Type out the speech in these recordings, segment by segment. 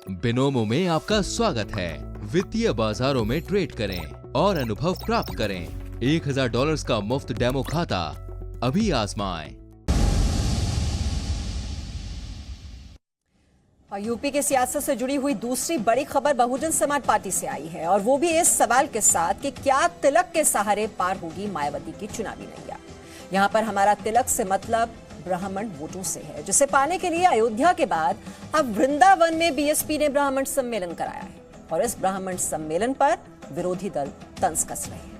Binomo में आपका स्वागत है। वित्तीय बाजारों में ट्रेड करें और अनुभव प्राप्त करें। $1000 का मुफ्त डेमो खाता अभी आजमाएं। और यूपी के सियासत से जुड़ी हुई दूसरी बड़ी खबर बहुजन समाज पार्टी से आई है, और वो भी इस सवाल के साथ कि क्या तिलक के सहारे पार होगी मायावती की चुनावी नैया। यहाँ पर हमारा तिलक से मतलब ब्राह्मण वोटों से है, जिसे पाने के लिए अयोध्या के बाद अब वृंदावन में बीएसपी ने ब्राह्मण सम्मेलन कराया है, और इस ब्राह्मण सम्मेलन पर विरोधी दल तंज कस रहे हैं।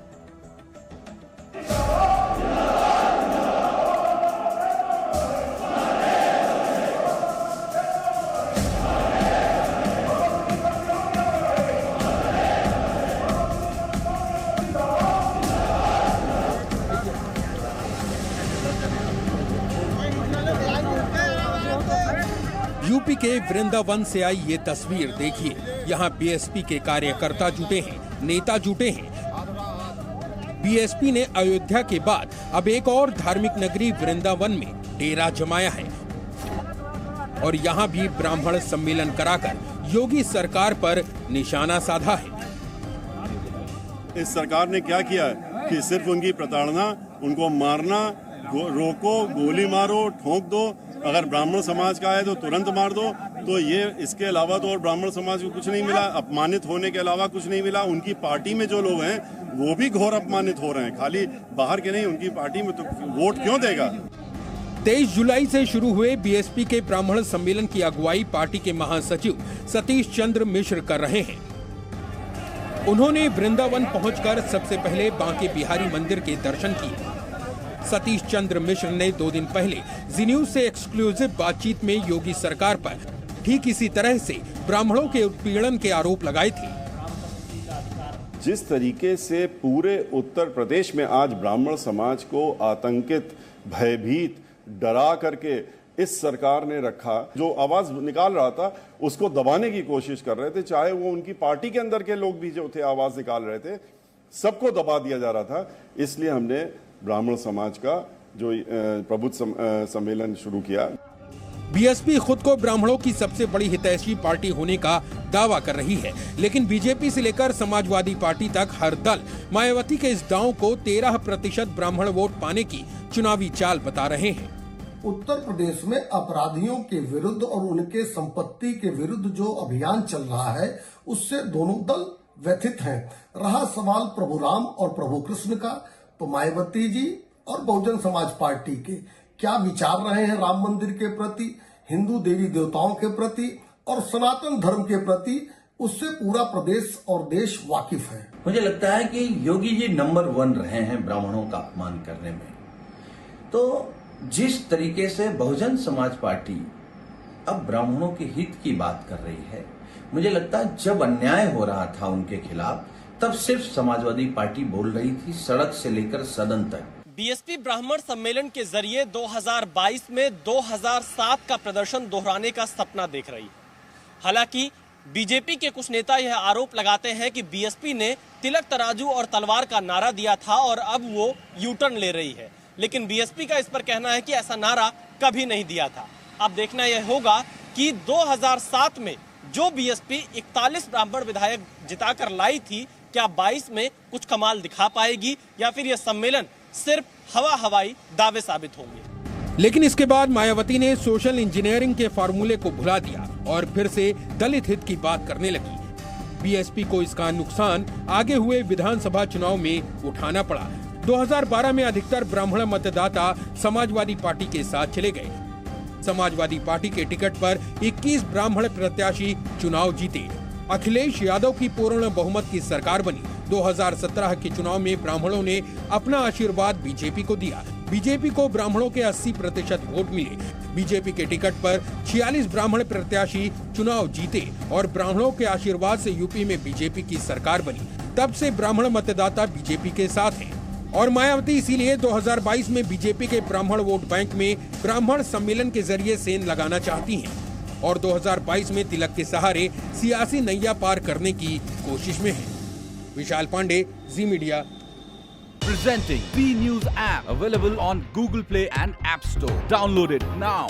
यूपी के वृंदावन से आई ये तस्वीर देखिए। यहाँ बीएसपी के कार्यकर्ता जुटे हैं, नेता जुटे हैं। बीएसपी ने अयोध्या के बाद अब एक और धार्मिक नगरी वृंदावन में डेरा जमाया है, और यहाँ भी ब्राह्मण सम्मेलन कराकर योगी सरकार पर निशाना साधा है। इस सरकार ने क्या किया है कि सिर्फ उनकी प्रताड़ना, उनको मारना, रोको, गोली मारो, ठोक दो, अगर ब्राह्मण समाज का है तो तुरंत मार दो। तो ये इसके अलावा तो और ब्राह्मण समाज को कुछ नहीं मिला, अपमानित होने के अलावा कुछ नहीं मिला। उनकी पार्टी में जो लोग हैं वो भी घोर अपमानित हो रहे हैं, खाली बाहर के नहीं, उनकी पार्टी में तो वोट क्यों देगा। 23 जुलाई से शुरू हुए बीएसपी के ब्राह्मण सम्मेलन की अगुवाई पार्टी के महासचिव सतीश चंद्र मिश्र कर रहे हैं। उन्होंने वृंदावन पहुंचकर सबसे पहले बांके बिहारी मंदिर के दर्शन किए। सतीश चंद्र मिश्र ने 2 दिन पहले जी न्यूज से एक्सक्लूसिव बातचीत में योगी सरकार पर ठीक इसी तरह से ब्राह्मणों के उत्पीड़न के आरोप लगाए थे। जिस तरीके से पूरे उत्तर प्रदेश में आज ब्राह्मण समाज को आतंकित, भयभीत, डरा करके इस सरकार ने रखा, जो आवाज निकाल रहा था उसको दबाने की कोशिश कर रहे थे, चाहे वो उनकी पार्टी के अंदर के लोग भी जो थे आवाज निकाल रहे थे, सबको दबा दिया जा रहा था। इसलिए हमने ब्राह्मण समाज का जो प्रबुद्ध सम्मेलन शुरू किया। बीएसपी खुद को ब्राह्मणों की सबसे बड़ी हितैषी पार्टी होने का दावा कर रही है, लेकिन बीजेपी से लेकर समाजवादी पार्टी तक हर दल मायावती के इस दांव को 13% ब्राह्मण वोट पाने की चुनावी चाल बता रहे हैं। उत्तर प्रदेश में अपराधियों के विरुद्ध और उनके संपत्ति के विरुद्ध जो अभियान चल रहा है, उससे दोनों दल व्यथित हैं। रहा सवाल प्रभु राम और प्रभु कृष्ण का, तो मायावती जी और बहुजन समाज पार्टी के क्या विचार रहे हैं राम मंदिर के प्रति, हिंदू देवी देवताओं के प्रति और सनातन धर्म के प्रति, उससे पूरा प्रदेश और देश वाकिफ है। मुझे लगता है कि योगी जी नंबर 1 रहे हैं ब्राह्मणों का अपमान करने में। तो जिस तरीके से बहुजन समाज पार्टी अब ब्राह्मणों के हित की बात कर रही है, मुझे लगता है जब अन्याय हो रहा था उनके खिलाफ, तब सिर्फ समाजवादी पार्टी बोल रही थी, सड़क से लेकर सदन तक। बीएसपी ब्राह्मण सम्मेलन के जरिए 2022 में 2007 का प्रदर्शन दोहराने का सपना देख रही है। हालांकि बीजेपी के कुछ नेता यह आरोप लगाते हैं कि बीएसपी ने तिलक, तराजू और तलवार का नारा दिया था और अब वो यू टर्न ले रही है, लेकिन बीएसपी का इस पर कहना है कि ऐसा नारा कभी नहीं दिया था। अब देखना यह होगा कि 2007 में जो बीएसपी 41 ब्राह्मण विधायक जिताकर लाई थी, क्या 22 में कुछ कमाल दिखा पाएगी, या फिर यह सम्मेलन सिर्फ हवाई दावे साबित होंगे। लेकिन इसके बाद मायावती ने सोशल इंजीनियरिंग के फार्मूले को भुला दिया और फिर से दलित हित की बात करने लगी। बीएसपी को इसका नुकसान आगे हुए विधानसभा चुनाव में उठाना पड़ा। 2012 में अधिकतर ब्राह्मण मतदाता समाजवादी पार्टी के साथ चले गए। समाजवादी पार्टी के टिकट पर 21 ब्राह्मण प्रत्याशी चुनाव जीते। अखिलेश यादव की पूर्ण बहुमत की सरकार बनी। 2017 के चुनाव में ब्राह्मणों ने अपना आशीर्वाद बीजेपी को दिया। बीजेपी को ब्राह्मणों के 80% वोट मिले। बीजेपी के टिकट पर 46 ब्राह्मण प्रत्याशी चुनाव जीते और ब्राह्मणों के आशीर्वाद से यूपी में बीजेपी की सरकार बनी। तब से ब्राह्मण मतदाता बीजेपी के साथ हैं। और मायावती इसीलिए 2022 में बीजेपी के ब्राह्मण वोट बैंक में ब्राह्मण सम्मेलन के जरिए सेंध लगाना चाहती हैं और 2022 में तिलक के सहारे सियासी नैया पार करने की कोशिश में है। विशाल पांडे, जी media. Presenting B News app, available on Google Play and App Store. Download it now.